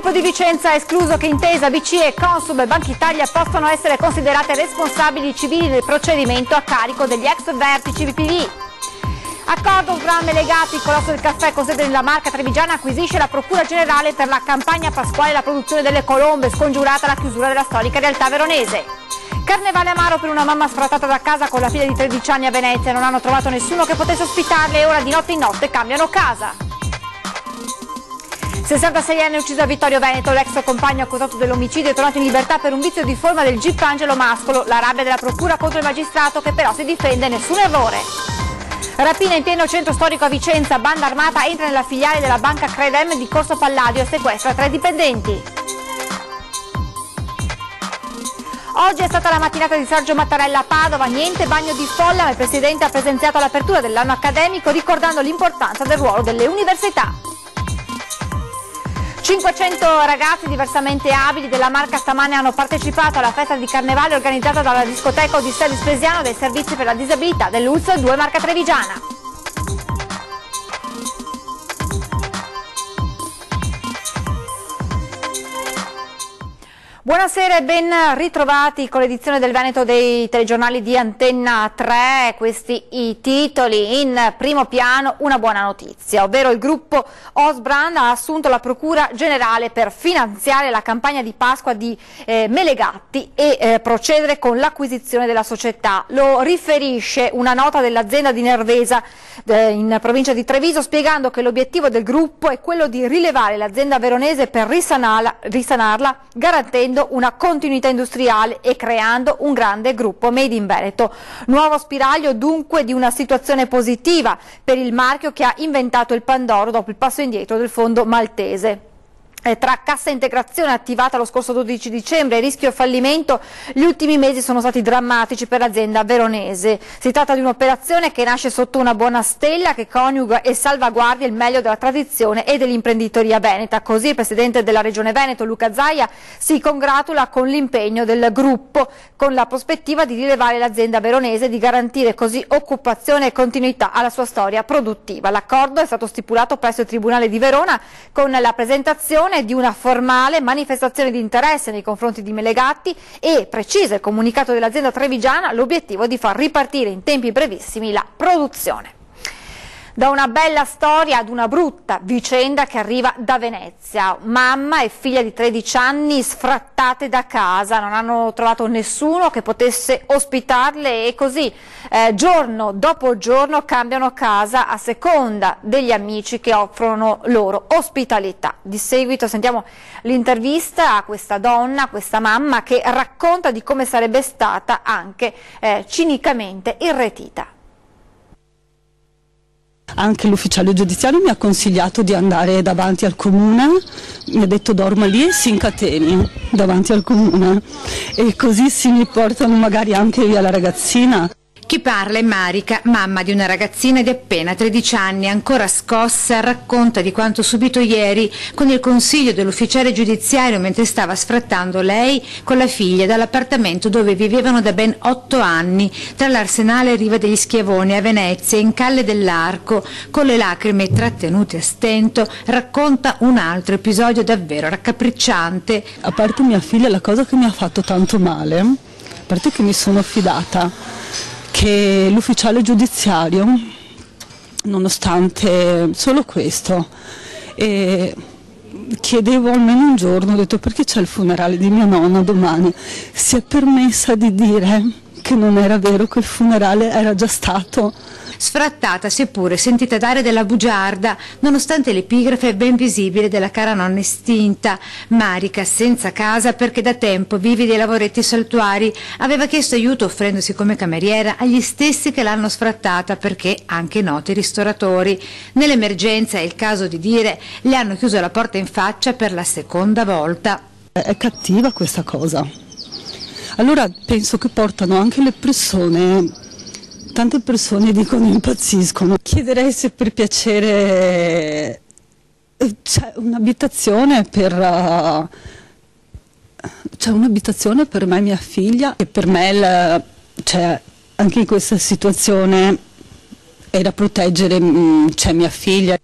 gruppo di Vicenza ha escluso che Intesa, BCE, Consum e Banca Italia possano essere considerate responsabili civili del procedimento a carico degli ex vertici BPI. Accordo Osbrand Legati, il colosso del caffè con sede nella Marca Trevigiana acquisisce la Procura Generale per la campagna pasquale e la produzione delle colombe, scongiurata la chiusura della storica realtà veronese. Carnevale amaro per una mamma sfrattata da casa con la figlia di 13 anni a Venezia, non hanno trovato nessuno che potesse ospitarle e ora di notte in notte cambiano casa. 66enne ucciso a Vittorio Veneto, l'ex compagno accusato dell'omicidio è tornato in libertà per un vizio di forma del Jeep Angelo Mascolo, la rabbia della procura contro il magistrato che però si difende, nessun errore. Rapina in pieno centro storico a Vicenza, banda armata entra nella filiale della banca Credem di Corso Palladio e sequestra 3 dipendenti. Oggi è stata la mattinata di Sergio Mattarella a Padova, niente bagno di folla, ma il Presidente ha presenziato all'apertura dell'anno accademico ricordando l'importanza del ruolo delle università. 500 ragazzi diversamente abili della Marca stamane hanno partecipato alla festa di Carnevale organizzata dalla discoteca Odissea di Spesiano dei servizi per la disabilità dell'ULSS 2 Marca Trevigiana. Buonasera e ben ritrovati con l'edizione del Veneto dei telegiornali di Antenna 3, questi i titoli. In primo piano una buona notizia, ovvero il gruppo Osbrand ha assunto la Procura Generale per finanziare la campagna di Pasqua di Melegatti e procedere con l'acquisizione della società. Lo riferisce una nota dell'azienda di Nervesa in provincia di Treviso, spiegando che l'obiettivo del gruppo è quello di rilevare l'azienda veronese per risanarla, garantendo una continuità industriale e creando un grande gruppo Made in Veneto. Nuovo spiraglio dunque di una situazione positiva per il marchio che ha inventato il Pandoro dopo il passo indietro del fondo maltese. Tra cassa integrazione attivata lo scorso 12 dicembre e rischio fallimento, gli ultimi mesi sono stati drammatici per l'azienda veronese. Si tratta di un'operazione che nasce sotto una buona stella che coniuga e salvaguardia il meglio della tradizione e dell'imprenditoria veneta. Così il Presidente della Regione Veneto, Luca Zaia, si congratula con l'impegno del gruppo, con la prospettiva di rilevare l'azienda veronese e di garantire così occupazione e continuità alla sua storia produttiva. L'accordo è stato stipulato presso il Tribunale di Verona con la presentazione di una formale manifestazione di interesse nei confronti di Melegatti e precisa il comunicato dell'azienda trevigiana l'obiettivo di far ripartire in tempi brevissimi la produzione. Da una bella storia ad una brutta vicenda che arriva da Venezia. Mamma e figlia di 13 anni sfrattate da casa, non hanno trovato nessuno che potesse ospitarle e così giorno dopo giorno cambiano casa a seconda degli amici che offrono loro ospitalità. Di seguito sentiamo l'intervista a questa donna, a questa mamma che racconta di come sarebbe stata anche cinicamente irretita. Anche l'ufficiale giudiziario mi ha consigliato di andare davanti al comune, mi ha detto dorma lì e si incateni davanti al comune e così si mi portano magari anche via la ragazzina. Chi parla è Marica, mamma di una ragazzina di appena 13 anni, ancora scossa, racconta di quanto subito ieri con il consiglio dell'ufficiale giudiziario mentre stava sfrattando lei con la figlia dall'appartamento dove vivevano da ben 8 anni, tra l'Arsenale e Riva degli Schiavoni a Venezia, in Calle dell'Arco. Con le lacrime trattenute a stento racconta un altro episodio davvero raccapricciante. A parte mia figlia, la cosa che mi ha fatto tanto male, a parte che mi sono fidata, che l'ufficiale giudiziario, nonostante solo questo, chiedevo almeno un giorno, ho detto perché c'è il funerale di mia nonna domani, si è permessa di dire che non era vero, che il funerale era già stato. Sfrattata seppure sentita dare della bugiarda, nonostante l'epigrafe ben visibile della cara nonna estinta. Marica, senza casa perché da tempo vive dei lavoretti saltuari, aveva chiesto aiuto offrendosi come cameriera agli stessi che l'hanno sfrattata perché anche noti ristoratori. Nell'emergenza, è il caso di dire, le hanno chiuso la porta in faccia per la seconda volta. È cattiva questa cosa. Allora penso che portano anche le persone. Tante persone dicono impazziscono. Chiederei se per piacere c'è un'abitazione per me e mia figlia, e per me anche in questa situazione è da proteggere mia figlia.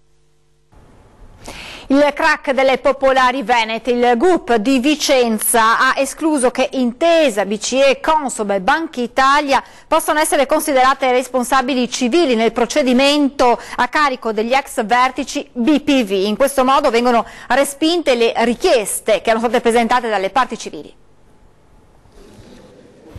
Il Il crack delle popolari venete, il GUP di Vicenza ha escluso che Intesa, BCE, Consob e Banca Italia possano essere considerate responsabili civili nel procedimento a carico degli ex vertici BPV. In questo modo vengono respinte le richieste che erano state presentate dalle parti civili.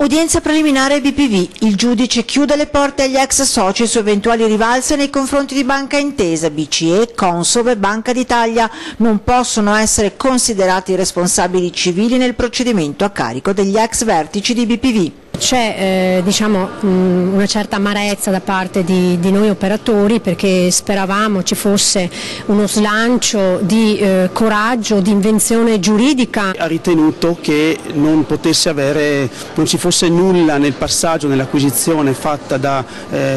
Udienza preliminare BPV. Il giudice chiude le porte agli ex soci su eventuali rivalse nei confronti di Banca Intesa, BCE, Consob e Banca d'Italia. Non possono essere considerati responsabili civili nel procedimento a carico degli ex vertici di BPV. C'è una certa amarezza da parte di noi operatori, perché speravamo ci fosse uno slancio di coraggio, di invenzione giuridica. Ha ritenuto che non ci fosse nulla nel passaggio, nell'acquisizione fatta da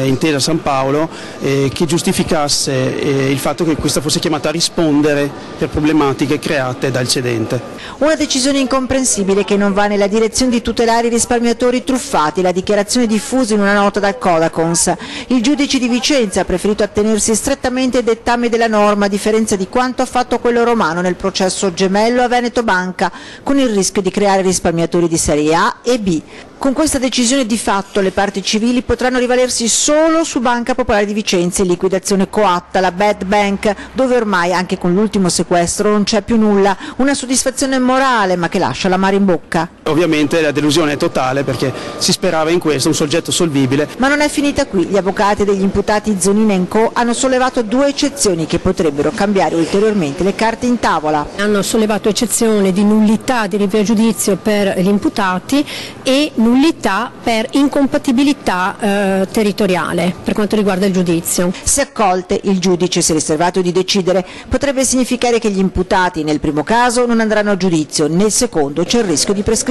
Intesa San Paolo che giustificasse il fatto che questa fosse chiamata a rispondere per problematiche create dal cedente. Una decisione incomprensibile che non va nella direzione di tutelare i risparmiatori truffati, la dichiarazione diffusa in una nota dal Codacons. Il giudice di Vicenza ha preferito attenersi strettamente ai dettami della norma, a differenza di quanto ha fatto quello romano nel processo gemello a Veneto Banca, con il rischio di creare risparmiatori di serie A e B. Con questa decisione di fatto le parti civili potranno rivalersi solo su Banca Popolare di Vicenza in liquidazione coatta, la Bad Bank, dove ormai anche con l'ultimo sequestro non c'è più nulla, una soddisfazione morale ma che lascia l'amaro in bocca. Ovviamente la delusione è totale perché si sperava in questo, un soggetto solvibile. Ma non è finita qui, gli avvocati degli imputati Zonina & Co hanno sollevato due eccezioni che potrebbero cambiare ulteriormente le carte in tavola. Hanno sollevato eccezione di nullità di rinvio a giudizio per gli imputati e nullità per incompatibilità territoriale per quanto riguarda il giudizio. Se accolte, il giudice si è riservato di decidere. Potrebbe significare che gli imputati nel primo caso non andranno a giudizio, nel secondo c'è il rischio di prescrizione.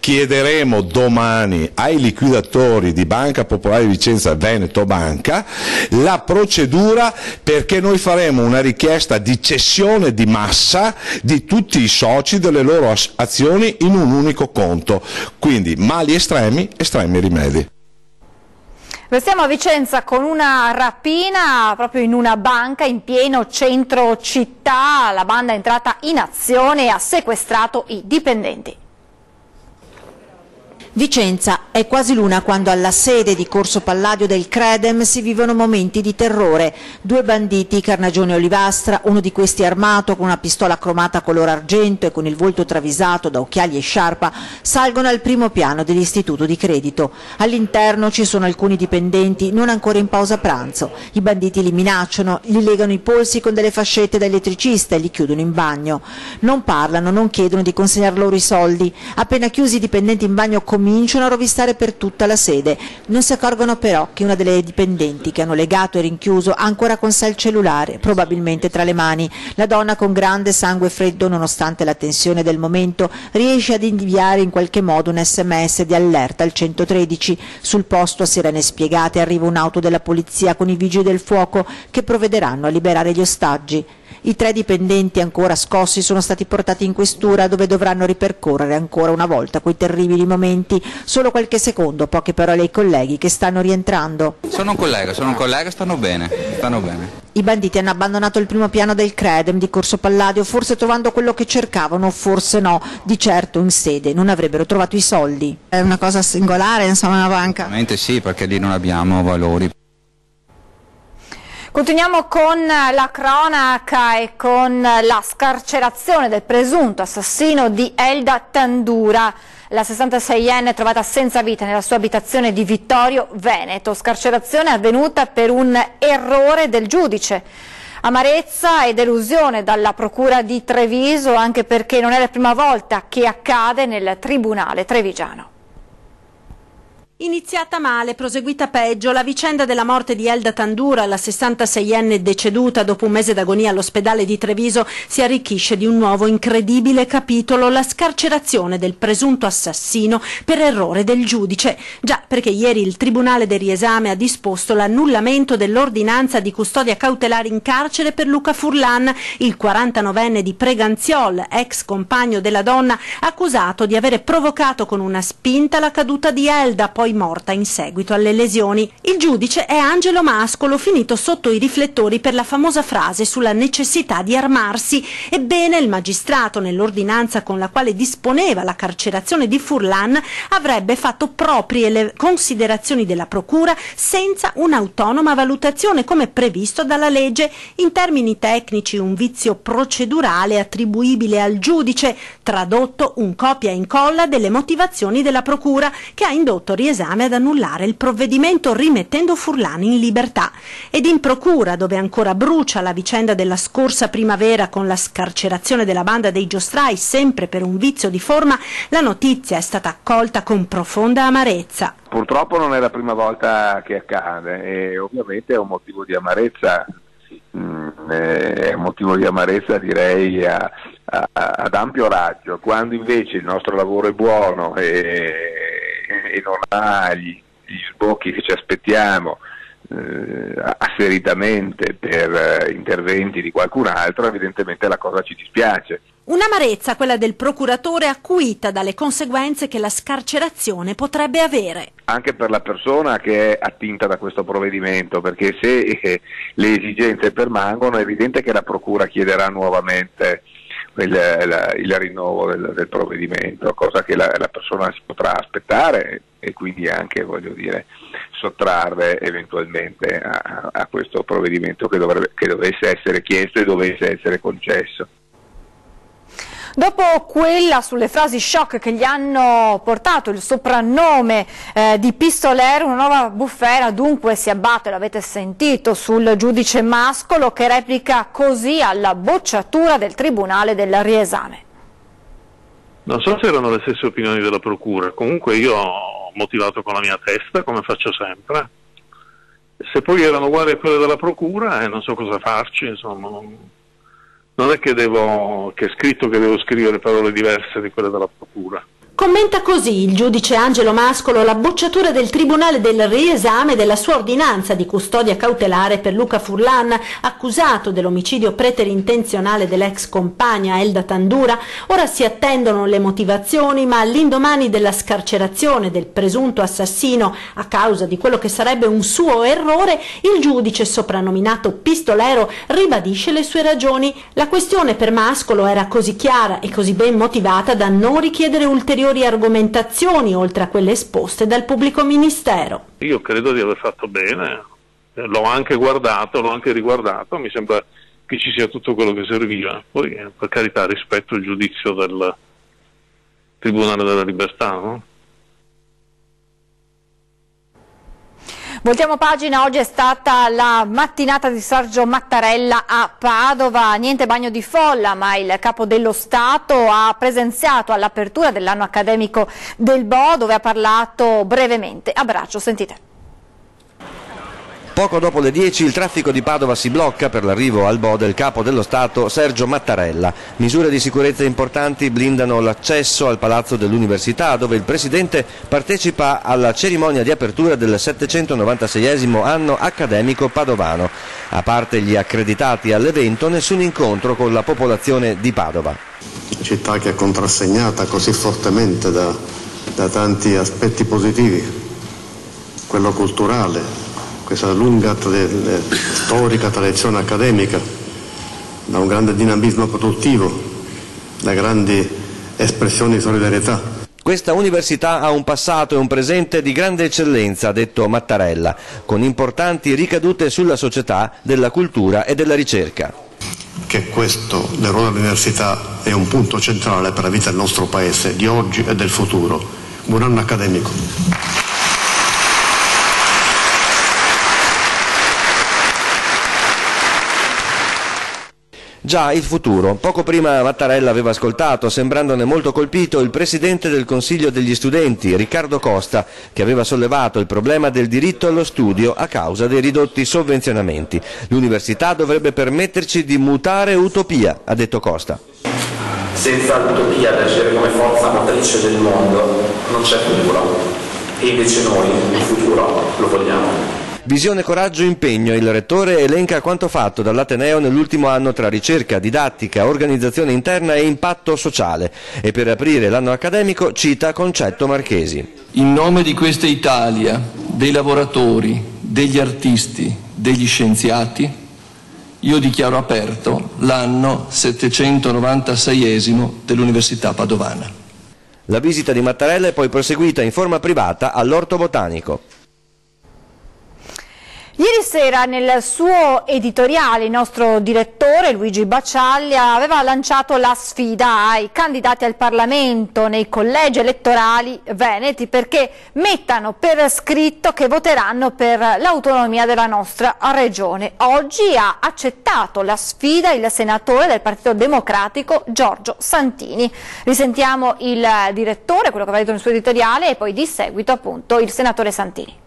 Chiederemo domani ai liquidatori di Banca Popolare di Vicenza Veneto Banca la procedura, perché noi faremo una richiesta di cessione di massa di tutti i soci delle loro azioni in un unico conto. Quindi mali estremi, estremi rimedi. Restiamo a Vicenza con una rapina proprio in una banca in pieno centro città. La banda è entrata in azione e ha sequestrato i dipendenti. Vicenza è quasi l'una quando alla sede di Corso Palladio del Credem si vivono momenti di terrore. Due banditi, Carnagione e Olivastra, uno di questi armato con una pistola cromata color argento e con il volto travisato da occhiali e sciarpa, salgono al primo piano dell'istituto di credito. All'interno ci sono alcuni dipendenti non ancora in pausa pranzo. I banditi li minacciano, gli legano i polsi con delle fascette da elettricista e li chiudono in bagno. Non parlano, non chiedono di consegnare loro i soldi. Appena chiusi i dipendenti in bagno cominciano a rovistare per tutta la sede. Non si accorgono però che una delle dipendenti che hanno legato e rinchiuso ha ancora con sé il cellulare, probabilmente tra le mani. La donna, con grande sangue freddo nonostante la tensione del momento, riesce ad inviare in qualche modo un SMS di allerta al 113. Sul posto, a sirene spiegate, arriva un'auto della polizia con i vigili del fuoco che provvederanno a liberare gli ostaggi. I tre dipendenti ancora scossi sono stati portati in questura, dove dovranno ripercorrere ancora una volta quei terribili momenti. Solo qualche secondo, poche parole ai colleghi che stanno rientrando. Sono un collega, stanno bene. I banditi hanno abbandonato il primo piano del Credem di Corso Palladio, forse trovando quello che cercavano, forse no. Di certo in sede non avrebbero trovato i soldi. È una cosa singolare, insomma, una banca. Ovviamente sì, perché lì non abbiamo valori. Continuiamo con la cronaca e con la scarcerazione del presunto assassino di Elda Tandura. La 66enne trovata senza vita nella sua abitazione di Vittorio Veneto. Scarcerazione avvenuta per un errore del giudice. Amarezza e delusione dalla procura di Treviso, anche perché non è la prima volta che accade nel tribunale trevigiano. Iniziata male, proseguita peggio, la vicenda della morte di Elda Tandura, la 66enne deceduta dopo un mese d'agonia all'ospedale di Treviso, si arricchisce di un nuovo incredibile capitolo, la scarcerazione del presunto assassino per errore del giudice. Già, perché ieri il Tribunale del Riesame ha disposto l'annullamento dell'ordinanza di custodia cautelare in carcere per Luca Furlan, il 49enne di Preganziol, ex compagno della donna, accusato di avere provocato con una spinta la caduta di Elda, poi poi morta in seguito alle lesioni. Il giudice è Angelo Mascolo, finito sotto i riflettori per la famosa frase sulla necessità di armarsi. Ebbene, il magistrato, nell'ordinanza con la quale disponeva la carcerazione di Furlan, avrebbe fatto proprie le considerazioni della procura senza un'autonoma valutazione come previsto dalla legge. In termini tecnici, un vizio procedurale attribuibile al giudice, tradotto un copia e incolla delle motivazioni della procura, che ha indotto Riesame ad annullare il provvedimento rimettendo Furlan in libertà. Ed in procura, dove ancora brucia la vicenda della scorsa primavera con la scarcerazione della banda dei giostrai sempre per un vizio di forma, la notizia è stata accolta con profonda amarezza. Purtroppo non è la prima volta che accade e ovviamente è un motivo di amarezza, è un motivo di amarezza direi ad ampio raggio, quando invece il nostro lavoro è buono e non ha gli sbocchi che ci aspettiamo asseritamente per interventi di qualcun altro, evidentemente la cosa ci dispiace. Un'amarezza, quella del procuratore, acuita dalle conseguenze che la scarcerazione potrebbe avere. Anche per la persona che è attinta da questo provvedimento, perché se le esigenze permangono è evidente che la procura chiederà nuovamente il rinnovo del provvedimento, cosa che la persona si potrà aspettare e quindi anche, voglio dire, sottrarre eventualmente a questo provvedimento che dovesse essere chiesto e dovesse essere concesso. Dopo quella sulle frasi shock che gli hanno portato il soprannome di pistolero, una nuova bufera dunque si abbatte, l'avete sentito, sul giudice Mascolo, che replica così alla bocciatura del Tribunale del Riesame. Non so se erano le stesse opinioni della procura, comunque io ho motivato con la mia testa, come faccio sempre. Se poi erano uguali a quelle della procura, non so cosa farci, insomma. Non è che è scritto che devo scrivere parole diverse di quelle della procura. Commenta così il giudice Angelo Mascolo la bocciatura del Tribunale del Riesame della sua ordinanza di custodia cautelare per Luca Furlan, accusato dell'omicidio preterintenzionale dell'ex compagna Elda Tandura. Ora si attendono le motivazioni, ma all'indomani della scarcerazione del presunto assassino a causa di quello che sarebbe un suo errore, il giudice soprannominato pistolero ribadisce le sue ragioni. La questione per Mascolo era così chiara e così ben motivata da non richiedere ulteriori argomentazioni oltre a quelle esposte dal pubblico ministero. Io credo di aver fatto bene, l'ho anche guardato, l'ho anche riguardato, mi sembra che ci sia tutto quello che serviva. Poi per carità rispetto il giudizio del Tribunale della Libertà, no? Voltiamo pagina, oggi è stata la mattinata di Sergio Mattarella a Padova, niente bagno di folla, ma il Capo dello Stato ha presenziato all'apertura dell'anno accademico del Bo, dove ha parlato brevemente. A braccio, sentite. Poco dopo le 10 il traffico di Padova si blocca per l'arrivo al Bo del Capo dello Stato Sergio Mattarella. Misure di sicurezza importanti blindano l'accesso al Palazzo dell'Università, dove il Presidente partecipa alla cerimonia di apertura del 796esimo anno accademico padovano. A parte gli accreditati all'evento, nessun incontro con la popolazione di Padova. Città che è contrassegnata così fortemente da tanti aspetti positivi, quello culturale, questa lunga storica tradizione accademica, da un grande dinamismo produttivo, da grandi espressioni di solidarietà. Questa università ha un passato e un presente di grande eccellenza, ha detto Mattarella, con importanti ricadute sulla società, della cultura e della ricerca. Che questo, il ruolo dell'università, è un punto centrale per la vita del nostro Paese, di oggi e del futuro. Buon anno accademico. Già il futuro. Poco prima Mattarella aveva ascoltato, sembrandone molto colpito, il Presidente del Consiglio degli Studenti, Riccardo Costa, che aveva sollevato il problema del diritto allo studio a causa dei ridotti sovvenzionamenti. L'università dovrebbe permetterci di mutare utopia, ha detto Costa. Senza l'utopia da agire come forza motrice del mondo non c'è futuro, e invece noi il futuro lo vogliamo. Visione, coraggio, impegno. Il rettore elenca quanto fatto dall'Ateneo nell'ultimo anno tra ricerca, didattica, organizzazione interna e impatto sociale. E per aprire l'anno accademico cita Concetto Marchesi. In nome di questa Italia, dei lavoratori, degli artisti, degli scienziati, io dichiaro aperto l'anno 796esimo dell'Università Padovana. La visita di Mattarella è poi proseguita in forma privata all'Orto Botanico. Ieri sera nel suo editoriale il nostro direttore Luigi Bacciaglia aveva lanciato la sfida ai candidati al Parlamento nei collegi elettorali veneti perché mettano per scritto che voteranno per l'autonomia della nostra regione. Oggi ha accettato la sfida il senatore del Partito Democratico Giorgio Santini. Risentiamo il direttore, quello che aveva detto nel suo editoriale, e poi di seguito appunto il senatore Santini.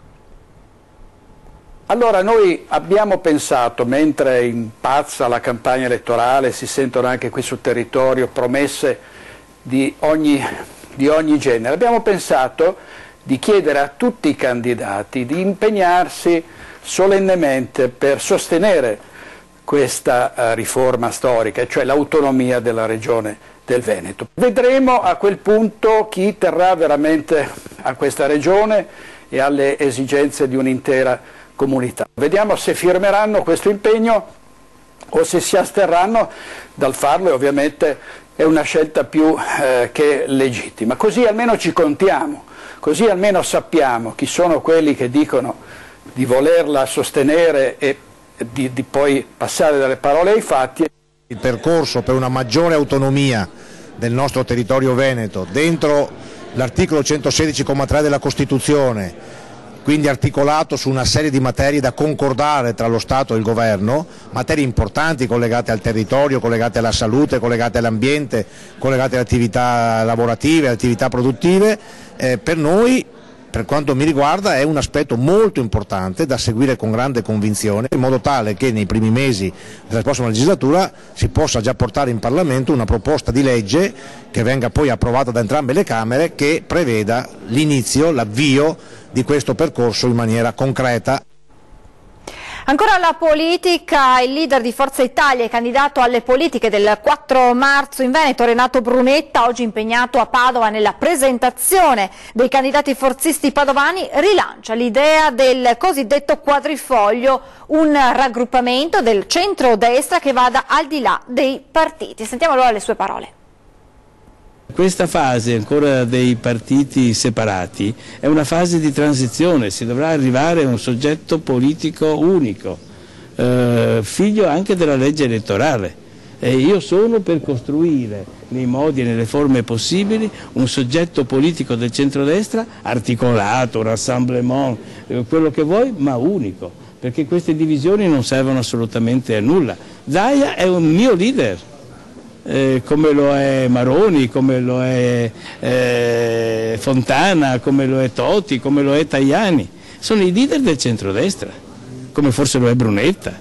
Allora noi abbiamo pensato, mentre impazza la campagna elettorale, si sentono anche qui sul territorio promesse di ogni genere, abbiamo pensato di chiedere a tutti i candidati di impegnarsi solennemente per sostenere questa riforma storica, cioè l'autonomia della regione del Veneto. Vedremo a quel punto chi terrà veramente a questa regione e alle esigenze di un'intera comunità. Vediamo se firmeranno questo impegno o se si asterranno dal farlo, e ovviamente è una scelta più che legittima. Così almeno ci contiamo, così almeno sappiamo chi sono quelli che dicono di volerla sostenere e di poi passare dalle parole ai fatti. Il percorso per una maggiore autonomia del nostro territorio veneto dentro l'articolo 116,3 della Costituzione, quindi articolato su una serie di materie da concordare tra lo Stato e il Governo, materie importanti collegate al territorio, collegate alla salute, collegate all'ambiente, collegate alle attività lavorative, alle attività produttive, per noi, per quanto mi riguarda, è un aspetto molto importante da seguire con grande convinzione, in modo tale che nei primi mesi della prossima legislatura si possa già portare in Parlamento una proposta di legge che venga poi approvata da entrambe le Camere, che preveda l'inizio, l'avvio di questo percorso in maniera concreta. Ancora la politica, il leader di Forza Italia e candidato alle politiche del 4 marzo in Veneto, Renato Brunetta, oggi impegnato a Padova nella presentazione dei candidati forzisti padovani, rilancia l'idea del cosiddetto quadrifoglio, un raggruppamento del centro-destra che vada al di là dei partiti. Sentiamo allora le sue parole. Questa fase ancora dei partiti separati è una fase di transizione, si dovrà arrivare a un soggetto politico unico, figlio anche della legge elettorale. E io sono per costruire nei modi e nelle forme possibili un soggetto politico del centrodestra articolato, rassemblement, quello che vuoi, ma unico, perché queste divisioni non servono assolutamente a nulla. Zaia è un mio leader. Come lo è Maroni, come lo è Fontana, come lo è Toti, come lo è Tajani. Sono i leader del centrodestra, come forse lo è Brunetta,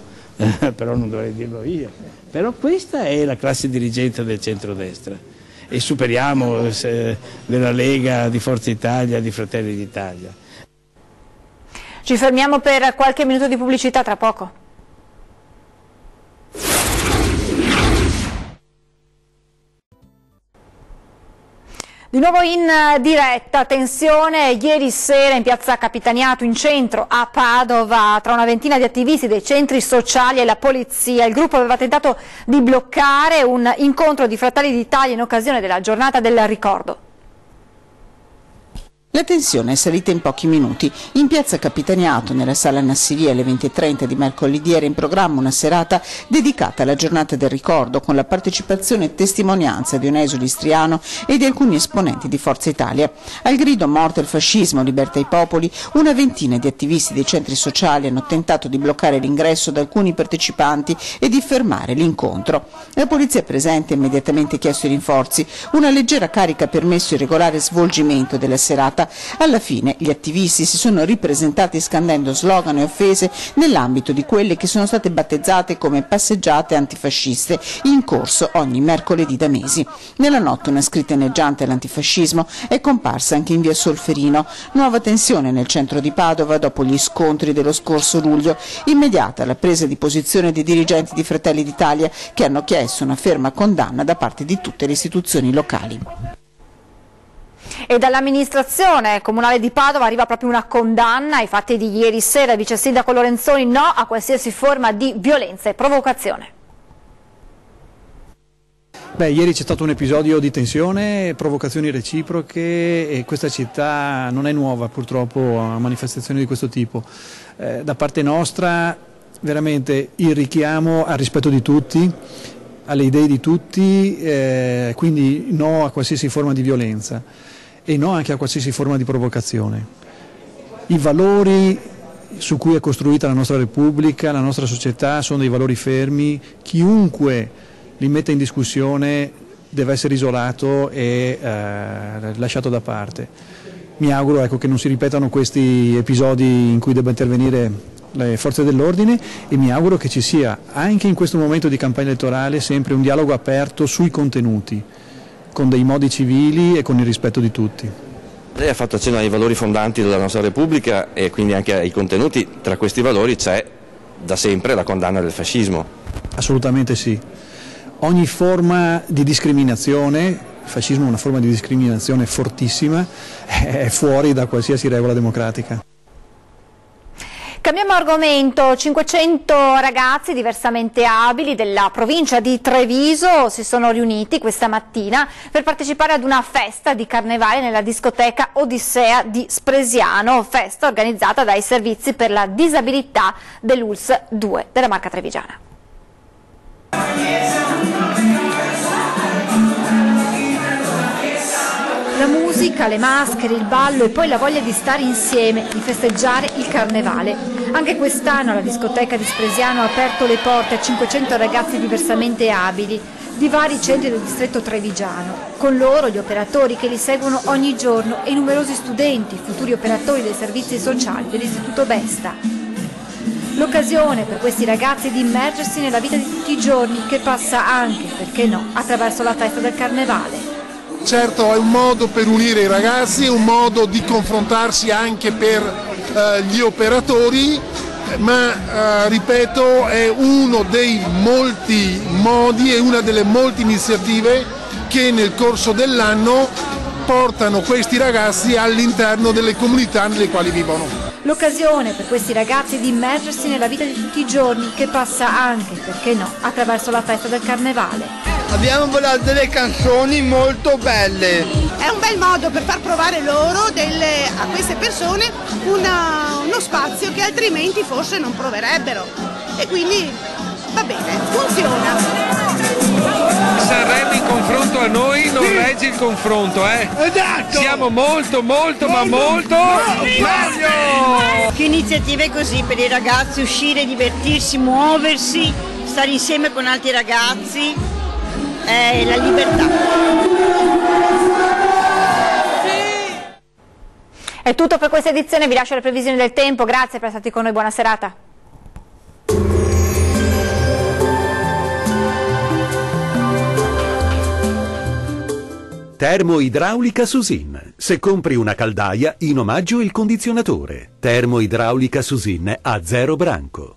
però non dovrei dirlo io. Però questa è la classe dirigente del centrodestra e superiamo della Lega, di Forza Italia, di Fratelli d'Italia. Ci fermiamo per qualche minuto di pubblicità, tra poco. Di nuovo in diretta, tensione ieri sera in piazza Capitaniato, in centro a Padova, tra una ventina di attivisti dei centri sociali e la polizia. Il gruppo aveva tentato di bloccare un incontro di Fratelli d'Italia in occasione della giornata del ricordo. La tensione è salita in pochi minuti. In piazza Capitaniato, nella sala Nassiri, alle 20:30 di mercoledì era in programma una serata dedicata alla giornata del ricordo, con la partecipazione e testimonianza di un esule istriano e di alcuni esponenti di Forza Italia. Al grido "Morte al fascismo, libertà ai popoli", una ventina di attivisti dei centri sociali hanno tentato di bloccare l'ingresso da alcuni partecipanti e di fermare l'incontro. La polizia presente ha immediatamente chiesto i rinforzi. Una leggera carica ha permesso il regolare svolgimento della serata, giornata. Alla fine gli attivisti si sono ripresentati scandendo slogan e offese nell'ambito di quelle che sono state battezzate come passeggiate antifasciste, in corso ogni mercoledì da mesi. Nella notte una scritta inneggiante all'antifascismo è comparsa anche in via Solferino. Nuova tensione nel centro di Padova dopo gli scontri dello scorso luglio. Immediata la presa di posizione dei dirigenti di Fratelli d'Italia, che hanno chiesto una ferma condanna da parte di tutte le istituzioni locali. E dall'amministrazione comunale di Padova arriva proprio una condanna ai fatti di ieri sera. Il vice sindaco Lorenzoni: no a qualsiasi forma di violenza e provocazione. Ieri c'è stato un episodio di tensione, provocazioni reciproche, e questa città non è nuova purtroppo a manifestazioni di questo tipo. Da parte nostra veramente il richiamo al rispetto di tutti, alle idee di tutti, quindi no a qualsiasi forma di violenza e no anche a qualsiasi forma di provocazione. I valori su cui è costruita la nostra Repubblica, la nostra società, sono dei valori fermi. Chiunque li metta in discussione deve essere isolato e lasciato da parte. Mi auguro che non si ripetano questi episodi in cui debba intervenire le forze dell'ordine, e mi auguro che ci sia anche in questo momento di campagna elettorale sempre un dialogo aperto sui contenuti, con dei modi civili e con il rispetto di tutti. Lei ha fatto accenno ai valori fondanti della nostra Repubblica e quindi anche ai contenuti. Tra questi valori c'è da sempre la condanna del fascismo. Assolutamente sì. Ogni forma di discriminazione, il fascismo è una forma di discriminazione fortissima, è fuori da qualsiasi regola democratica. Cambiamo argomento. 500 ragazzi diversamente abili della provincia di Treviso si sono riuniti questa mattina per partecipare ad una festa di carnevale nella discoteca Odissea di Spresiano, festa organizzata dai servizi per la disabilità dell'ULSS 2 della Marca Trevigiana. La musica, le maschere, il ballo e poi la voglia di stare insieme, di festeggiare il carnevale. Anche quest'anno la discoteca di Spresiano ha aperto le porte a 500 ragazzi diversamente abili di vari centri del distretto trevigiano. Con loro gli operatori che li seguono ogni giorno e i numerosi studenti, futuri operatori dei servizi sociali dell'Istituto Besta. L'occasione per questi ragazzi di immergersi nella vita di tutti i giorni, che passa anche, perché no, attraverso la festa del carnevale. Certo, è un modo per unire i ragazzi, è un modo di confrontarsi anche per gli operatori, ma ripeto, è uno dei molti modi e una delle molte iniziative che nel corso dell'anno portano questi ragazzi all'interno delle comunità nelle quali vivono. L'occasione per questi ragazzi di immergersi nella vita di tutti i giorni, che passa anche, perché no, attraverso la festa del carnevale. Abbiamo volato delle canzoni molto belle. È un bel modo per far provare loro a queste persone uno spazio che altrimenti forse non proverebbero. E quindi va bene, funziona. Sanremo in confronto a noi non regge il confronto, eh? Esatto! Siamo molto meglio! Più iniziative così per i ragazzi, uscire, divertirsi, muoversi, stare insieme con altri ragazzi, è la libertà. È tutto per questa edizione, vi lascio le previsioni del tempo, grazie per essere stati con noi, buona serata. Termoidraulica Susin. Se compri una caldaia, in omaggio il condizionatore. Termoidraulica Susin a 0 branco.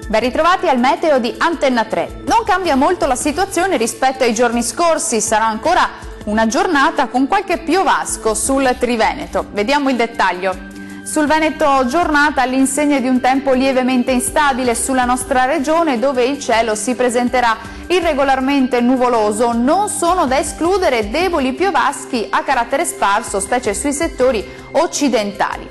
Ben ritrovati al meteo di Antenna 3. Non cambia molto la situazione rispetto ai giorni scorsi, sarà ancora una giornata con qualche piovasco sul Triveneto. Vediamo il dettaglio. Sul Veneto giornata all'insegna di un tempo lievemente instabile sulla nostra regione, dove il cielo si presenterà irregolarmente nuvoloso. Non sono da escludere deboli piovaschi a carattere sparso, specie sui settori occidentali.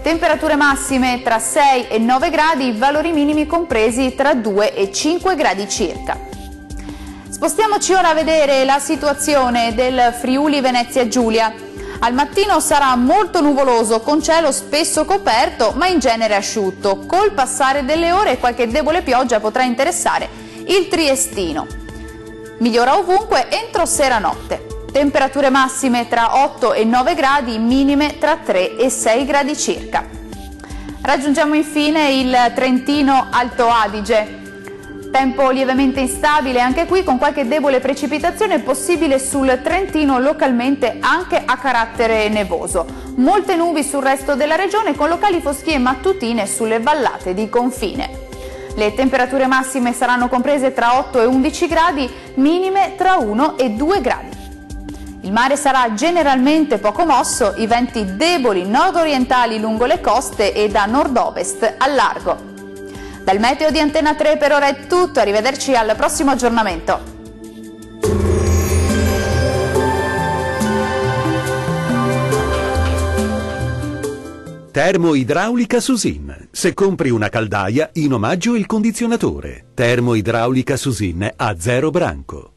Temperature massime tra 6 e 9 gradi, valori minimi compresi tra 2 e 5 gradi circa. Spostiamoci ora a vedere la situazione del Friuli Venezia Giulia. Al mattino sarà molto nuvoloso, con cielo spesso coperto ma in genere asciutto. Col passare delle ore qualche debole pioggia potrà interessare il Triestino. Migliora ovunque entro sera notte. Temperature massime tra 8 e 9 gradi, minime tra 3 e 6 gradi circa. Raggiungiamo infine il Trentino Alto Adige. Tempo lievemente instabile anche qui, con qualche debole precipitazione possibile sul Trentino, localmente anche a carattere nevoso. Molte nubi sul resto della regione, con locali foschie mattutine sulle vallate di confine. Le temperature massime saranno comprese tra 8 e 11 gradi, minime tra 1 e 2 gradi. Il mare sarà generalmente poco mosso, i venti deboli nord-orientali lungo le coste e da nord-ovest al largo. Dal meteo di Antenna 3 per ora è tutto, arrivederci al prossimo aggiornamento. Termoidraulica Susin. Se compri una caldaia, in omaggio il condizionatore. Termoidraulica Susin a 0 branco.